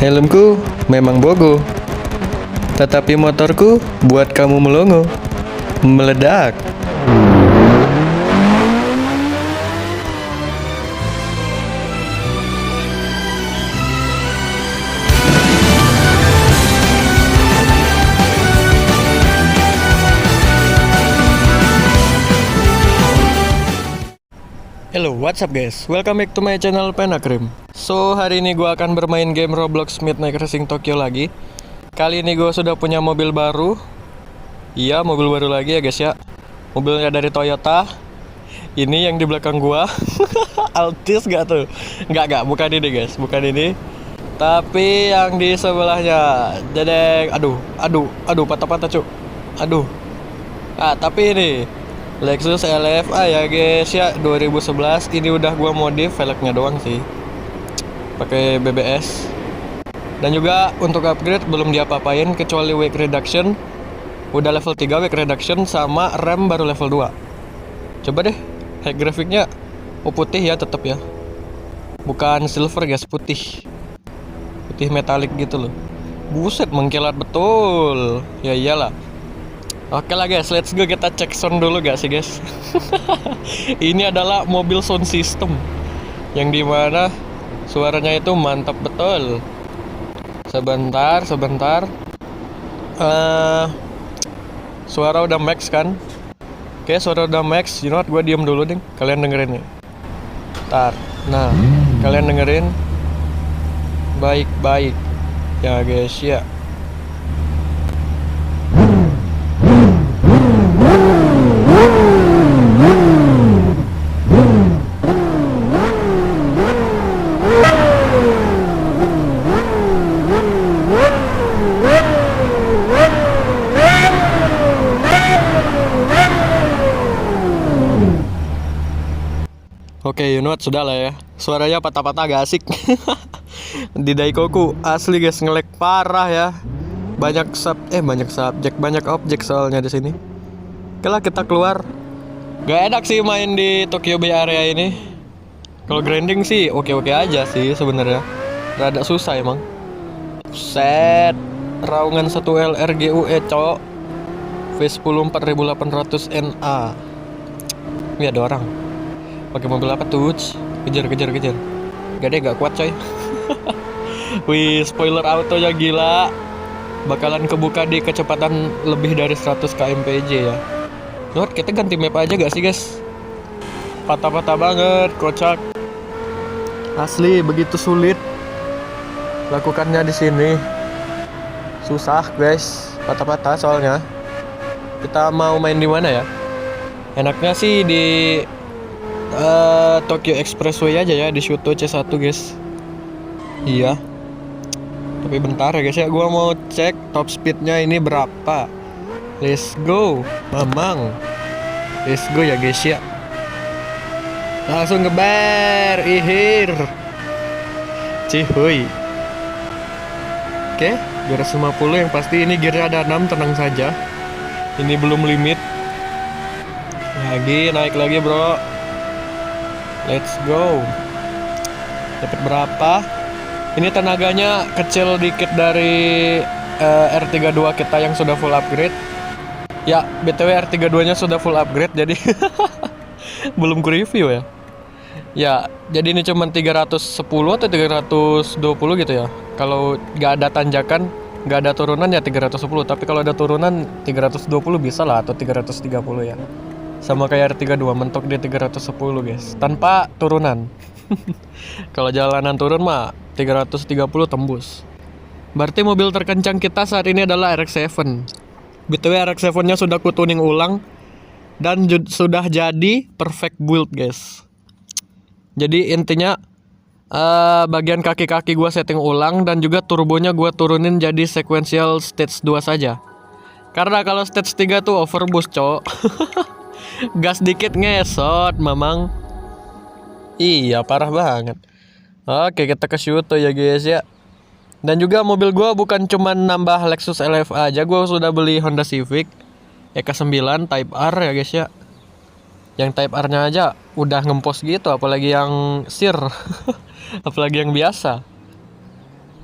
Helmku memang bogo, tetapi motorku buat kamu melongo, meledak. Hello, what's up guys? Welcome back to my channel Penakrim. So, hari ini gue akan bermain game Roblox Midnight Racing Tokyo lagi. Kali ini gue sudah punya mobil baru. Iya, mobil baru lagi ya guys ya. Mobilnya dari Toyota. Ini yang di belakang gue. Altis gak tuh? Enggak, bukan ini guys, bukan ini. Tapi yang di sebelahnya. Dedeng, aduh, patah-patah cuk. Aduh. Tapi ini Lexus LFA ya guys ya, 2011. Ini udah gua modif velgnya doang sih, pakai BBS. Dan juga untuk upgrade belum diapa-apain kecuali weight reduction. Udah level 3 weight reduction, sama rem baru level 2. Coba deh, high grafiknya putih ya, tetap ya. Bukan silver guys, putih metalik gitu loh. Buset, mengkilat betul. Ya iyalah. Oke lah guys, let's go, kita cek sound dulu gak sih guys. Ini adalah mobil sound system yang dimana suaranya itu mantap betul. Sebentar. Suara udah max kan? Oke, suara udah max. You know what, gue diem dulu deh, kalian dengerin nih. Nah, kalian dengerin baik-baik ya guys ya. Oke, you know what, sudah lah ya. Suaranya patah-patah agak asik. Di Daikoku asli guys, nge-lag parah ya. Banyak subjek, banyak objek soalnya di sini. Oke lah, kita keluar. Gak enak sih main di Tokyo Bay Area ini. Kalau grinding sih oke-oke aja sih sebenarnya. Rada susah emang. Set raungan 1L RGUE cok. V10 4800 NA. Ini ada orang pakai mobil apa tuh? Kejar. Gak deh, gak kuat coy. Wih, spoiler autonya gila. Bakalan kebuka di kecepatan lebih dari 100 kmpj ya. Lord, kita ganti map aja gak sih guys? Patah-patah banget, kocak. Asli begitu sulit lakukannya di sini. Susah guys, patah-patah soalnya. Kita mau main di mana ya? Enaknya sih di Tokyo Expressway aja ya, di Shuto C1 guys. Iya. Tapi bentar ya guys ya, gua mau cek top speednya ini berapa. Let's go, mamang. Let's go ya guys ya. Langsung ngebar, ihir. Cihuy. Oke, 250 yang pasti. Ini gearnya ada 6, tenang saja. Ini belum limit. Naik lagi bro. Let's go. Dapat berapa? Ini tenaganya kecil dikit dari R32 kita yang sudah full upgrade. Ya, BTW R32 nya sudah full upgrade, jadi belum ku review ya. Ya, jadi ini cuma 310 atau 320 gitu ya. Kalau nggak ada tanjakan, nggak ada turunan ya 310. Tapi kalau ada turunan 320 bisa lah, atau 330 ya. Sama kayak R32, mentok di 310 guys, tanpa turunan. Kalau jalanan turun mah 330 tembus. Berarti mobil terkencang kita saat ini adalah RX-7. BTW RX-7 nya sudah ku tuning ulang dan sudah jadi perfect build guys. Jadi intinya bagian kaki-kaki gua setting ulang, dan juga turbonya gua turunin jadi sequential stage 2 saja. Karena kalau stage 3 tuh overboost cok. Gas dikit ngesot mamang. Iya, parah banget. Oke, kita ke Shuto ya guys ya. Dan juga mobil gua bukan cuma nambah Lexus LFA aja, gua sudah beli Honda Civic EK9 Type R ya guys ya. Yang Type R nya aja udah ngempos gitu, apalagi yang SIR. Apalagi yang biasa.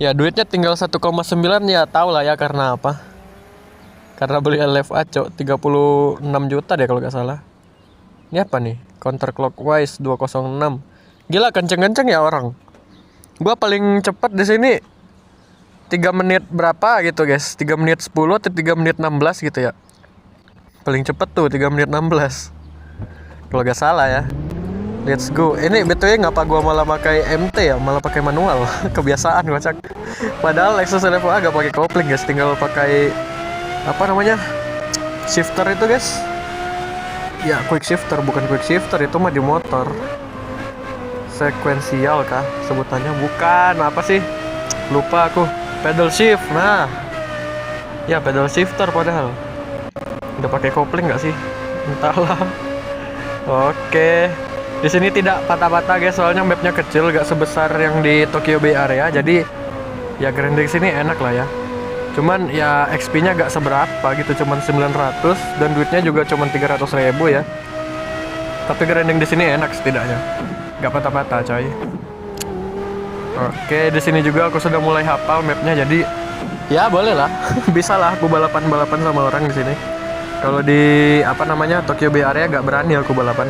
Ya duitnya tinggal 1,9 ya, tau lah ya karena apa. Karena beli LFA cok 36 juta deh kalau nggak salah. Ini apa nih? Counterclockwise 206. Gila kenceng-kenceng ya orang. Gua paling cepet di sini 3 menit berapa gitu guys. 3 menit 10 atau 3 menit 16 gitu ya. Paling cepet tuh 3 menit 16. Kalau nggak salah ya. Let's go. Ini betulnya ngapa gua malah pakai MT ya, malah pakai manual. Kebiasaan kocak. Padahal Lexus LFA gak pakai kopling guys, tinggal pakai apa namanya? Shifter itu guys. Ya, quick shifter, bukan quick shifter, itu mah di motor. Sekuensial kah sebutannya? Bukan, apa sih? Lupa aku. Pedal shift. Nah. Ya, pedal shifter padahal. Udah pakai kopling nggak sih? Entahlah. Oke. Di sini tidak patah-patah guys, soalnya mapnya kecil, gak sebesar yang di Tokyo Bay Area. Jadi ya grinding sini enak lah ya. Cuman ya XP-nya gak seberapa gitu, cuman 900 dan duitnya juga cuman 300.000 ya. Tapi grinding di sini enak setidaknya, gak patah-patah coy. Oke, di sini juga aku sudah mulai hafal mapnya, jadi ya boleh lah, bisa lah aku balapan-balapan sama orang di sini. Kalau di apa namanya Tokyo Bay Area gak berani aku balapan.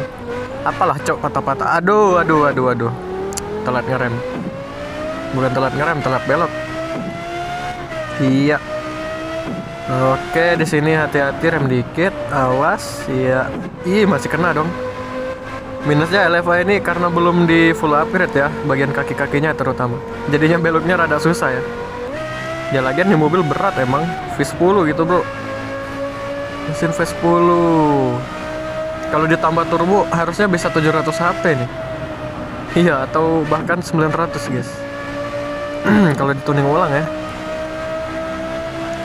Apalah cok patah-patah. Aduh. Telat ngerem. Bukan telat ngerem, telat belok. Iya. Oke, di sini hati-hati rem dikit, awas. Iya. Ih, masih kena dong. Minusnya LFA ini karena belum di full upgrade ya, bagian kaki-kakinya terutama. Jadinya beloknya rada susah ya. Ya lagian nih mobil berat emang, V10 gitu, Bro. Mesin V10. Kalau ditambah turbo harusnya bisa 700 HP nih. Iya, atau bahkan 900 guys. Kalau dituning ulang ya.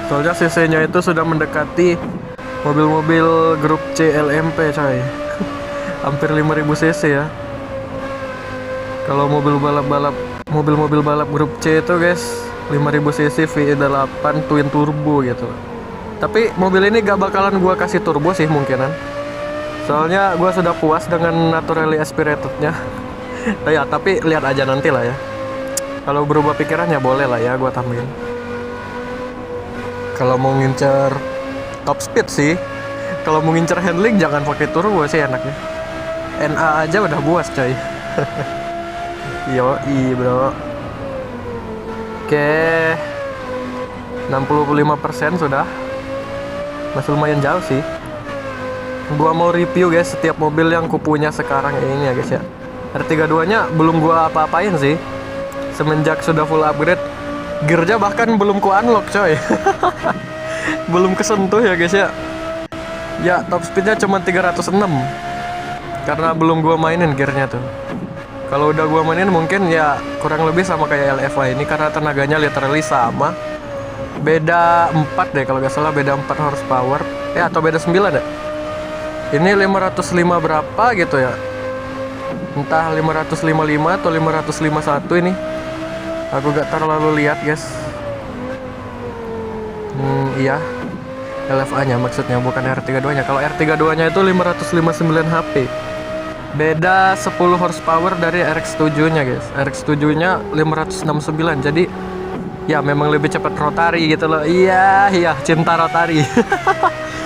Soalnya cc-nya itu sudah mendekati mobil-mobil grup C LMP coy. Hampir 5000 cc ya. Kalau mobil-mobil balap grup C itu guys 5000 cc V8 twin turbo gitu. Tapi mobil ini gak bakalan gua kasih turbo sih mungkinan. Soalnya gue sudah puas dengan naturally aspiratednya. Ya, tapi lihat aja nanti lah ya. Kalau berubah pikiran ya boleh lah ya gue tambahin. Kalau mau ngincer top speed sih, kalau mau ngincer handling jangan pakai turbo sih enaknya. NA aja udah buas coy. Yoi bro. Oke, 65% sudah. Masih lumayan jauh sih. Gua mau review guys setiap mobil yang kupunya sekarang ini ya guys ya. R32 nya belum gua apa-apain sih. Semenjak sudah full upgrade, gearnya bahkan belum ku unlock coy. Belum kesentuh ya guys ya. Ya top speednya cuma 306. Karena belum gua mainin gearnya tuh. Kalau udah gua mainin mungkin ya kurang lebih sama kayak LFA ini, karena tenaganya literally sama. Beda 4 deh kalau gak salah, beda 4 horsepower. Atau beda 9 deh. Ini 505 berapa gitu ya. Entah 555 atau 551 ini. Aku gak terlalu lihat guys. Iya. LFA nya maksudnya, bukan R32 nya. Kalau R32 nya itu 559 HP. Beda 10 horsepower dari RX7 nya guys. RX7 nya 569. Jadi ya memang lebih cepat rotari gitu loh. Iya, cinta rotari.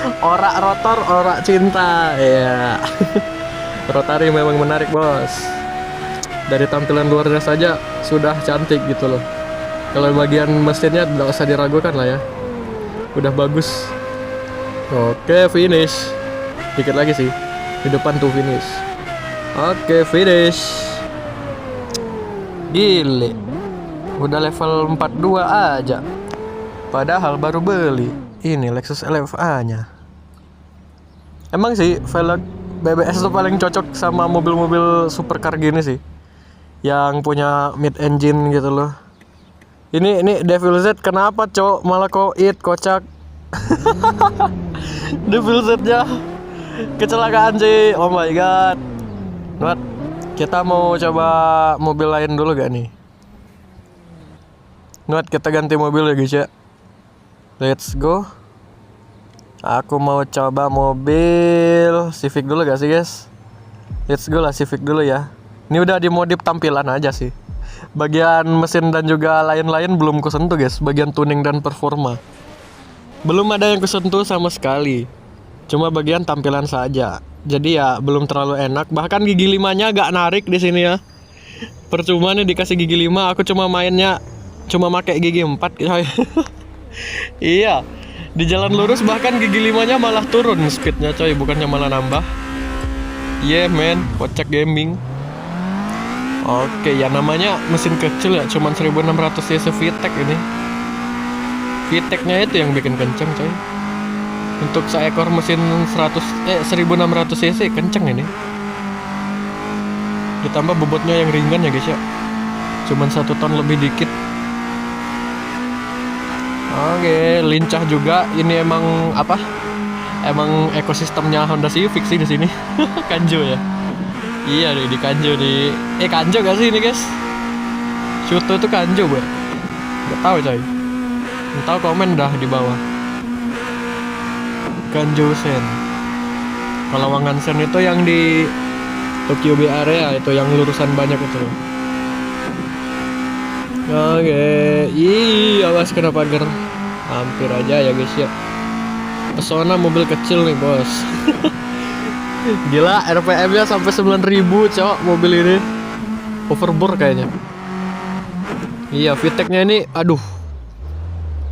Orak rotor, orak cinta. Ya. Rotari memang menarik bos. Dari tampilan luarnya saja sudah cantik gitu loh. Kalau bagian mesinnya tidak usah diragukan lah ya. Udah bagus. Oke, finish. Dikit lagi sih. Di depan tuh finish. Oke, finish. Gile. Udah level 42 aja. Padahal baru beli. Ini Lexus LFA-nya. Emang sih velg BBS itu paling cocok sama mobil-mobil supercar gini sih. Yang punya mid engine gitu loh. Ini Devil Z kenapa, Cok? Malah koit, kocak. Devil Z-nya kecelakaan sih. Oh my god. What? Kita mau coba mobil lain dulu gak nih? Not, kita ganti mobil ya guys ya. Let's go. Aku mau coba mobil Civic dulu gak sih guys? Let's go lah Civic dulu ya. Ini udah dimodif tampilan aja sih. Bagian mesin dan juga lain-lain belum kusentuh guys. Bagian tuning dan performa belum ada yang kusentuh sama sekali. Cuma bagian tampilan saja. Jadi ya belum terlalu enak. Bahkan gigi 5-nya gak narik di sini ya. Percuma nih dikasih gigi 5, aku cuma mainnya cuma pakai gigi 4 coy. Iya. Di jalan lurus bahkan gigi 5-nya malah turun speednya coy, bukannya malah nambah. Yeah man, kocak gaming. Oke, ya namanya mesin kecil ya, cuman 1600 cc VTEC ini. VTEC-nya itu yang bikin kenceng coy. Untuk seekor mesin 1600 cc kenceng ini. Ditambah bobotnya yang ringan ya guys ya. Cuman 1 ton lebih dikit. Oke, lincah juga. Ini emang apa? Emang ekosistemnya Honda Civic sih di sini. Kanjo ya. Iya deh, di Kanjo di Kanjo gak sih ini guys? Shuto itu Kanjo, Bro. Gak tahu coy. Tahu komen dah di bawah. Kanjo Sen. Kalau Wangan Sen itu yang di Tokyo Bay Area, itu yang lurusan banyak itu. Oke, awas kena pagar. Hampir aja ya guys ya. Pesona mobil kecil nih bos. Gila, RPM-nya sampai 9.000 cok mobil ini. Overbore kayaknya. Iya, VTEC-nya ini aduh.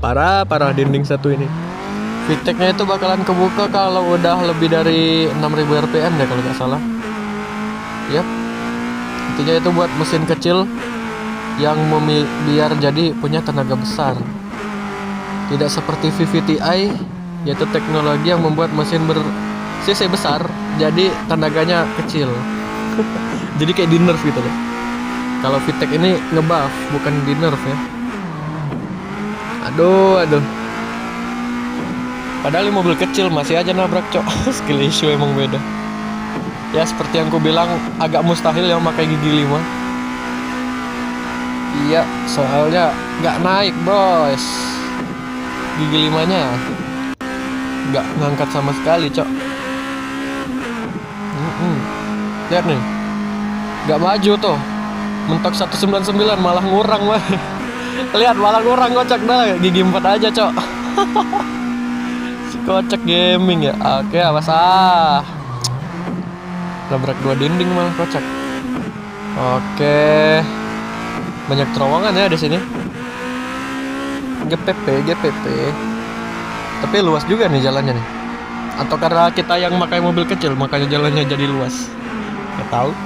Parah dinding satu ini. VTEC-nya itu bakalan kebuka kalau udah lebih dari 6.000 RPM deh kalau nggak salah. Yap. Intinya itu buat mesin kecil yang biar jadi punya tenaga besar. Tidak seperti VVTi, yaitu teknologi yang membuat mesin ber-cc besar, jadi tenaganya kecil. Jadi kayak di nerf gitu deh. Kalau VTEC ini ngebuff, bukan di nerf ya. Aduh. Padahal ini mobil kecil masih aja nabrak cok. Skill issue emang beda. Ya seperti yang ku bilang, agak mustahil yang pakai gigi 5. Iya, soalnya nggak naik bos. Gigi 5-nya nggak ngangkat sama sekali cok. Lihat nih, nggak maju tuh. Mentok 199 malah ngurang mah. Lihat malah ngurang, kocak dah. Gigi 4 aja cok. Si kocak gaming ya. Oke, awas labrak 2 dinding malah kocak. Oke. Banyak terowongan ya di sini. GPP. Tapi luas juga nih jalannya nih. Atau karena kita yang pakai mobil kecil makanya jalannya jadi luas. Gak tahu.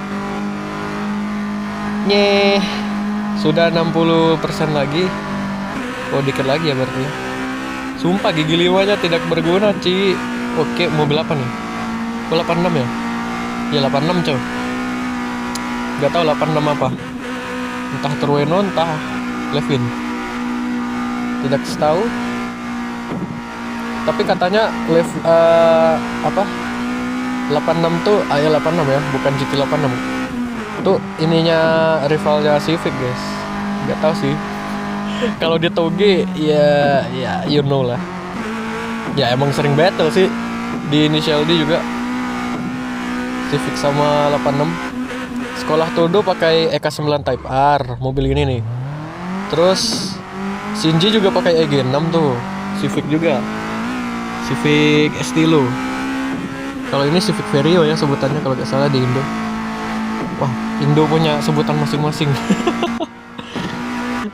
Sudah 60% lagi. Oh, dikit lagi ya berarti. Sumpah gigi 5-nya tidak berguna, Ci. Oke, mobil apa nih? Oh, 86 ya? Ya 86, coy. Gak tahu 86 apa. Entah Trueno, entah Levin. Tidak tahu. Tapi katanya 86 tuh 86 ya, bukan GT86. Tuh ininya rivalnya Civic, guys. Gak tahu sih. Kalau di Toge ya you know lah. Ya emang sering battle sih. Di Initial D juga Civic sama 86. Sekolah Todo pakai EK9 Type R, mobil ini nih. Terus Shinji juga pakai EG6 tuh. Civic juga. Civic Estilo. Kalau ini Civic Vario ya sebutannya kalau nggak salah di Indo. Wah, Indo punya sebutan masing-masing.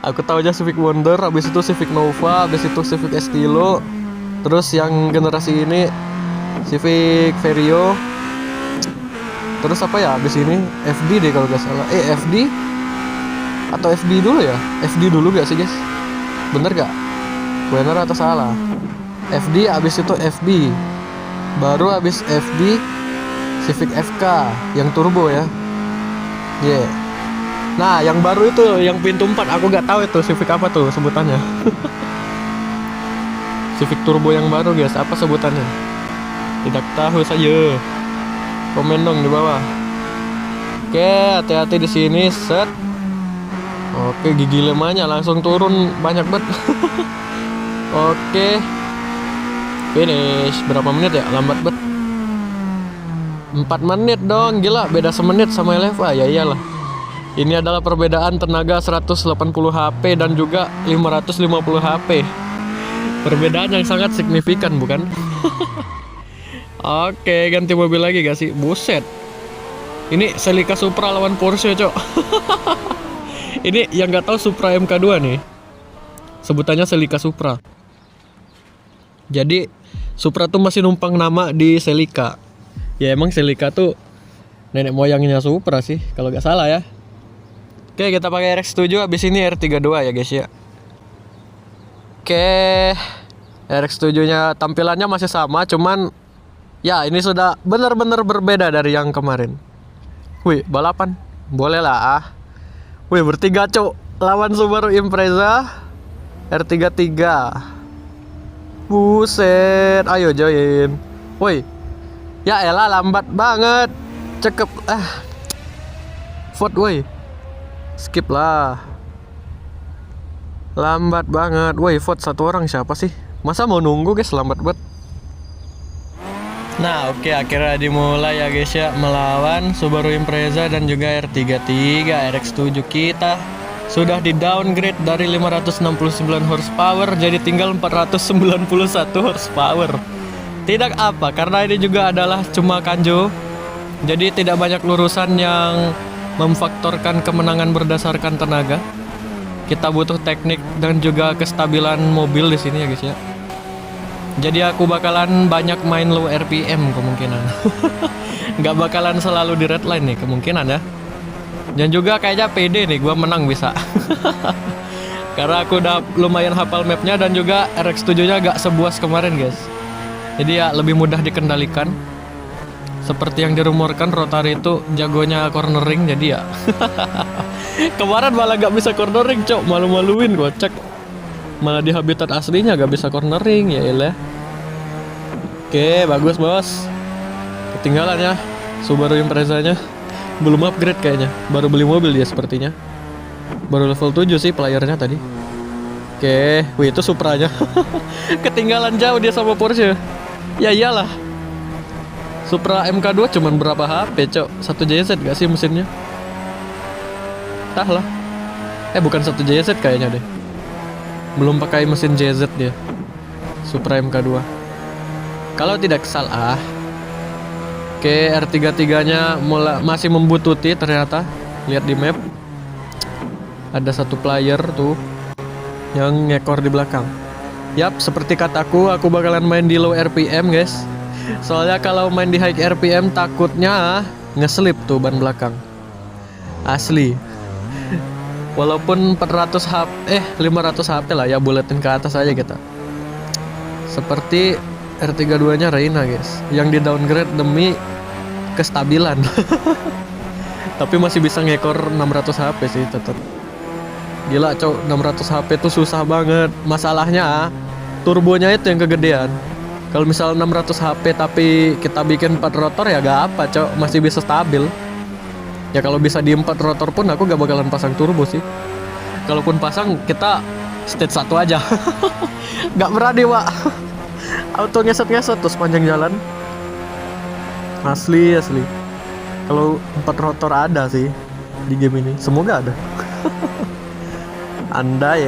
Aku tahu aja Civic Wonder, habis itu Civic Nova, habis itu Civic Estilo. Terus yang generasi ini Civic Vario. Terus apa ya habis ini? FD deh kalau nggak salah. FD atau FB dulu ya? FD dulu gak sih guys? Bener gak? Bener atau salah? FD habis itu FB. Baru habis FB Civic FK yang turbo ya. Yeah. Nah, yang baru itu yang pintu 4 aku nggak tahu itu Civic apa tuh sebutannya. Civic turbo yang baru guys, apa sebutannya? Tidak tahu saya. Komen dong di bawah. Oke, hati-hati di sini, set. Oke, gigi 5-nya langsung turun banyak banget. Oke. Finish. Berapa menit ya? Lambat banget. 4 menit dong, gila, beda semenit sama LFA. Ya iyalah. Ini adalah perbedaan tenaga 180 HP dan juga 550 HP. Perbedaan yang sangat signifikan, bukan? Oke, ganti mobil lagi gak sih? Buset. Ini Celica Supra lawan Porsche, cok. Ini yang nggak tahu Supra MK2 nih. Sebutannya Celica Supra. Jadi Supra tuh masih numpang nama di Celica. Ya emang Celica tuh nenek moyangnya Supra sih, kalau nggak salah ya. Oke, kita pakai RX-7, habis ini R32 ya guys ya. Oke, RX-7-nya tampilannya masih sama, cuman ya ini sudah benar-benar berbeda dari yang kemarin. Wih, balapan? Boleh lah. Wih, bertiga cok, lawan Subaru Impreza R33. Buset, ayo join. Woi, ya elah lambat banget. Cekep, vote woi. Skip lah. Lambat banget. Woi, vote satu orang siapa sih? Masa mau nunggu guys, lambat banget. Nah, oke, akhirnya dimulai ya guys ya, melawan Subaru Impreza dan juga R33. RX-7 kita sudah di downgrade dari 569 horsepower jadi tinggal 491 horsepower. Tidak apa, karena ini juga adalah cuma kanjo. Jadi tidak banyak lurusan yang memfaktorkan kemenangan berdasarkan tenaga. Kita butuh teknik dan juga kestabilan mobil di sini ya guys ya. Jadi aku bakalan banyak main low RPM kemungkinan. Nggak bakalan selalu di redline nih kemungkinan ya. Dan juga kayaknya pede nih gua menang bisa. Karena aku udah lumayan hafal mapnya dan juga RX-7 nya gak sebuas kemarin guys. Jadi ya lebih mudah dikendalikan. Seperti yang dirumorkan Rotary itu jagonya cornering, jadi ya. Kemarin malah gak bisa cornering cok, malu-maluin kocak. Malah di habitat aslinya gak bisa cornering, ya elah. Oke, bagus bos. Ketinggalan ya Subaru Impreza-nya. Belum upgrade kayaknya, baru beli mobil dia sepertinya. Baru level 7 sih playernya tadi. Oke, wih itu Supranya. Ketinggalan jauh dia sama Porsche. Ya iyalah. Supra MK2 cuman berapa HP cok? 1 JZ gak sih mesinnya? Tah lah. Bukan 1 JZ kayaknya deh. Belum pakai mesin JZ dia. Supra MK2 kalau tidak salah. Oke, R33 nya masih membututi ternyata. Lihat di map ada satu player tuh yang ngekor di belakang. Yap, seperti kataku, aku bakalan main di low RPM guys. Soalnya kalau main di high RPM takutnya ngeslip tuh ban belakang. Asli. Walaupun 400 HP 500 HP lah ya, buletin ke atas aja kita. Seperti R32 nya Reina guys, yang di downgrade demi kestabilan. Tapi masih bisa ngekor 600 HP sih tetap. Gila cok, 600 HP tuh susah banget. Masalahnya turbonya itu yang kegedean. Kalau misal 600 HP tapi kita bikin 4 rotor ya gak apa cok, masih bisa stabil. Ya kalau bisa di 4 rotor pun aku gak bakalan pasang turbo sih. Kalaupun pasang kita stage 1 aja. Gak berani wak. Auto ngeset-ngeset tuh sepanjang jalan. Asli. Kalau 4 rotor ada sih di game ini, semoga ada. Andai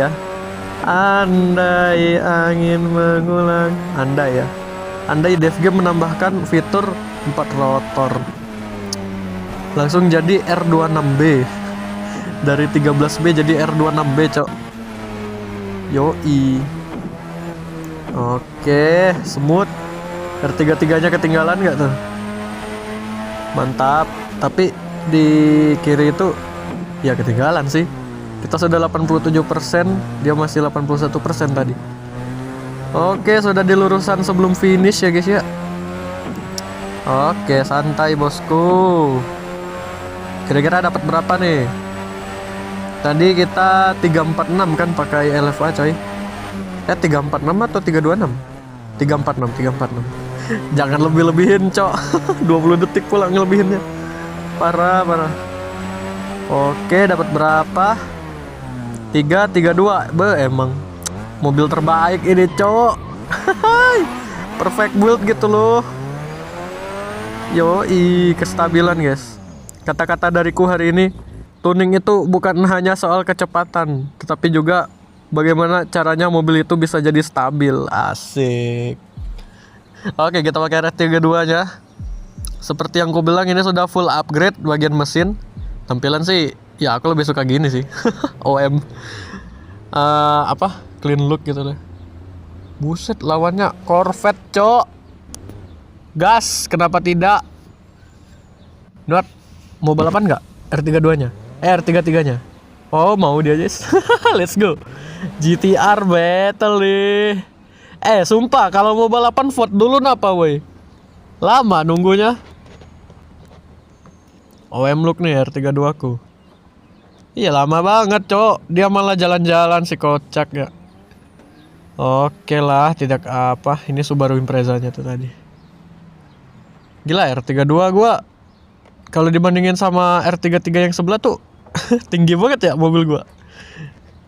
angin mengulang. Andai dev game menambahkan fitur 4 rotor, langsung jadi R26B. Dari 13B jadi R26B cok. Yoi. Oke, smooth. R33 nya ketinggalan gak tuh? Mantap. Tapi di kiri itu ya ketinggalan sih. Kita sudah 87%, dia masih 81% tadi. Oke, sudah di lurusan sebelum finish ya guys ya. Oke, santai bosku. Kira-kira dapat berapa nih? Tadi kita 346 kan pakai LFA coy. 346 atau 326? 346. Jangan lebih-lebihin cok. 20 detik pula ngelebihinnya. Parah. Oke, dapat berapa? 332. Emang mobil terbaik ini cok. Perfect build gitu loh. Yoi, kestabilan guys. Kata-kata dariku hari ini, tuning itu bukan hanya soal kecepatan, tetapi juga bagaimana caranya mobil itu bisa jadi stabil. Asik. Oke, kita pakai R32 nya. Seperti yang ku bilang, ini sudah full upgrade bagian mesin. Tampilan sih ya aku lebih suka gini sih. OM clean look gitu deh. Buset, lawannya Corvette, cok. Gas, kenapa tidak? Not, mau balapan nggak? R32 nya? R33 nya? Oh, mau dia, guys. Let's go. GTR battle nih. Sumpah kalau mau balapan vote dulu napa woi? Lama nunggunya. OM look nih R32 ku. Iya lama banget, cok. Dia malah jalan-jalan si kocak ya. Oke lah, tidak apa. Ini Subaru Impreza-nya tuh tadi. Gila, R32 gua kalau dibandingin sama R33 yang sebelah tuh tinggi banget ya mobil gua.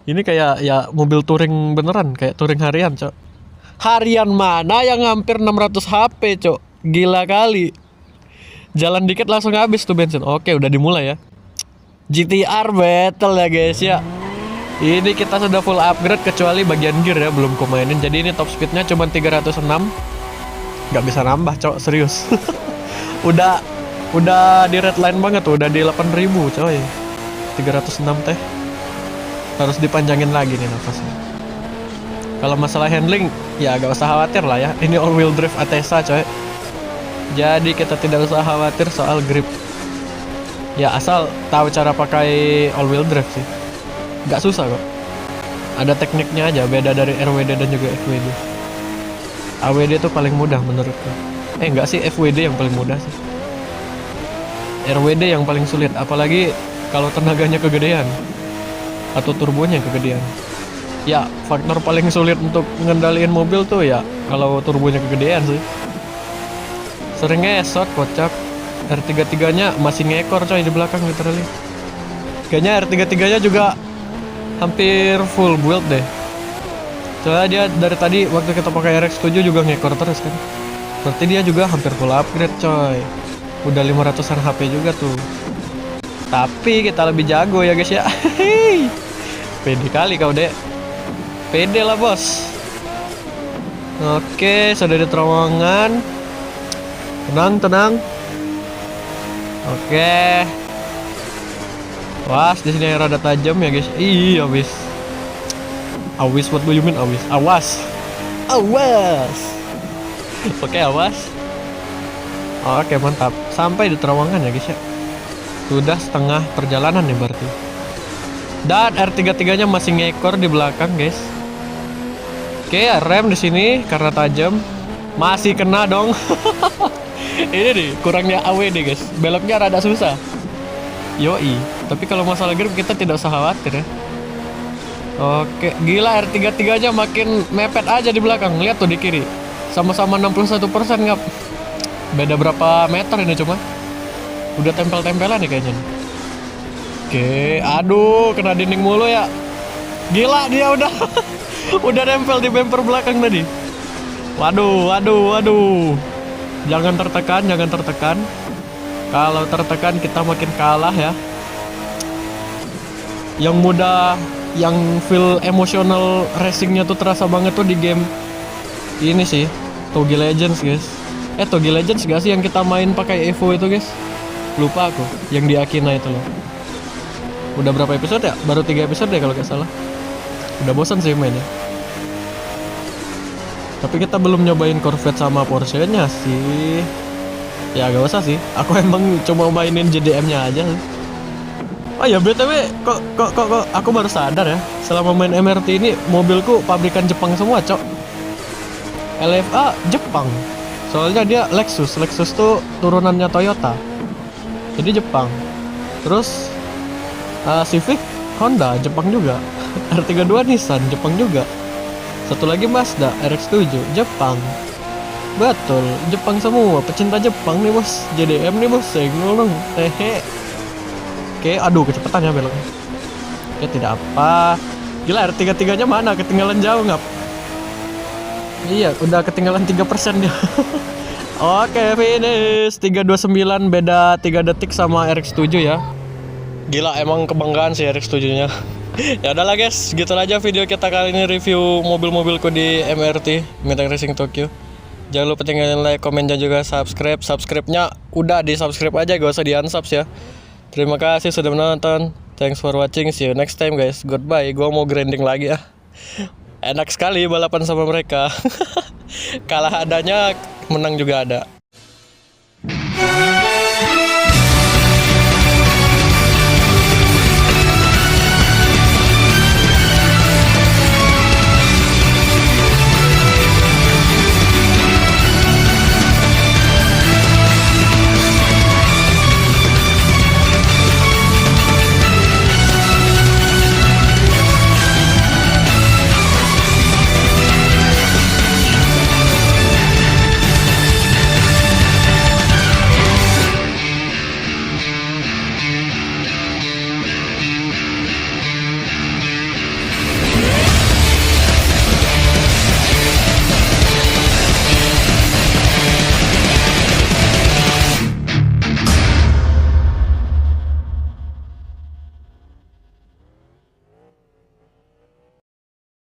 Ini kayak ya mobil touring beneran, kayak touring harian, cok. Harian mana yang hampir 600 HP, cok. Gila kali. Jalan dikit langsung habis tuh bensin. Oke, udah dimulai ya. GTR battle ya guys ya. Ini kita sudah full upgrade kecuali bagian gear ya, belum ku mainin. Jadi ini top speednya cuma 306. Gak bisa nambah, cok, serius. udah di redline banget tuh, udah di 8000 coy. 306 teh. Harus dipanjangin lagi nih nafasnya. Kalau masalah handling ya gak usah khawatir lah ya. Ini all wheel drive Atesa coy. Jadi kita tidak usah khawatir soal grip. Ya asal tahu cara pakai all wheel drive sih. Gak susah kok. Ada tekniknya aja, beda dari RWD dan juga FWD. AWD itu paling mudah menurutku. Enggak sih, FWD yang paling mudah sih. RWD yang paling sulit, apalagi kalau tenaganya kegedean atau turbonya kegedean. Ya, faktor paling sulit untuk ngendaliin mobil tuh ya kalau turbonya kegedean sih. Sering ngesot kocak. R33 nya masih ngekor coy di belakang literally. Kayaknya R33 nya juga hampir full build deh. Soalnya dia dari tadi waktu kita pakai RX7 juga ngekor terus kan. Berarti dia juga hampir full upgrade coy. Udah 500an HP juga tuh. Tapi kita lebih jago ya guys ya. Pede kali kau dek. Pede lah bos. Oke, sudah di terowongan. Tenang. Oke. Was, di sini yang rada tajam ya guys. Iya wis. Awis, what do you mean awis? Awas. Oke, awas. Oke, mantap. Sampai di terowongan ya guys ya. Sudah setengah perjalanan nih berarti. Dan R33 nya masih ngekor di belakang guys. Oke, rem di sini karena tajam. Masih kena dong. Ini nih kurangnya AWD guys. Beloknya rada susah. Yoi. Tapi kalau masalah grip kita tidak usah khawatir ya. Oke, gila R33 nya makin mepet aja di belakang. Lihat tuh di kiri. Sama-sama 61% ngap. Beda berapa meter ini cuma. Udah tempel-tempelan nih kayaknya. Oke, aduh kena dinding mulu ya. Gila dia udah udah nempel di bumper belakang tadi. Waduh. Jangan tertekan. Kalau tertekan kita makin kalah ya. Yang mudah, yang feel emotional racingnya tuh terasa banget tuh di game ini sih, Togi Legends guys. Togi Legends gak sih yang kita main pakai Evo itu guys? Lupa aku, yang di Akina itu loh. Udah berapa episode ya? Baru 3 episode deh kalau gak salah. Udah bosan sih mainnya. Tapi kita belum nyobain Corvette sama Porsche-nya sih. Ya gak usah sih. Aku emang cuma mainin JDM-nya aja sih. Oh ya BTW, kok aku baru sadar ya. Selama main MRT ini mobilku pabrikan Jepang semua, cok. LFA Jepang. Soalnya dia Lexus tuh turunannya Toyota. Jadi Jepang. Terus Civic Honda Jepang juga. R32 Nissan Jepang juga. Satu lagi Mazda RX7 Jepang. Betul, Jepang semua. Pecinta Jepang nih bos. JDM nih bos. Senggol dong. Hehe. Oke, aduh kecepatan ya beloknya. Oke, tidak apa. Gila R33 nya mana? Ketinggalan jauh ngap. Iya, udah ketinggalan 3% dia. Oke, finish 329, beda 3 detik sama RX7 ya. Gila, emang kebanggaan sih Erik setujunya. Ya udahlah guys, gitu aja video kita kali ini, review mobil-mobilku di MRT Midang Racing Tokyo. Jangan lupa tinggalin like, komen, dan juga subscribe. Subscribe-nya udah di subscribe aja, gak usah di unsubs ya. Terima kasih sudah menonton. Thanks for watching. See you next time guys. Goodbye. Gua mau grinding lagi ya. Enak sekali balapan sama mereka. Kalah adanya, menang juga ada.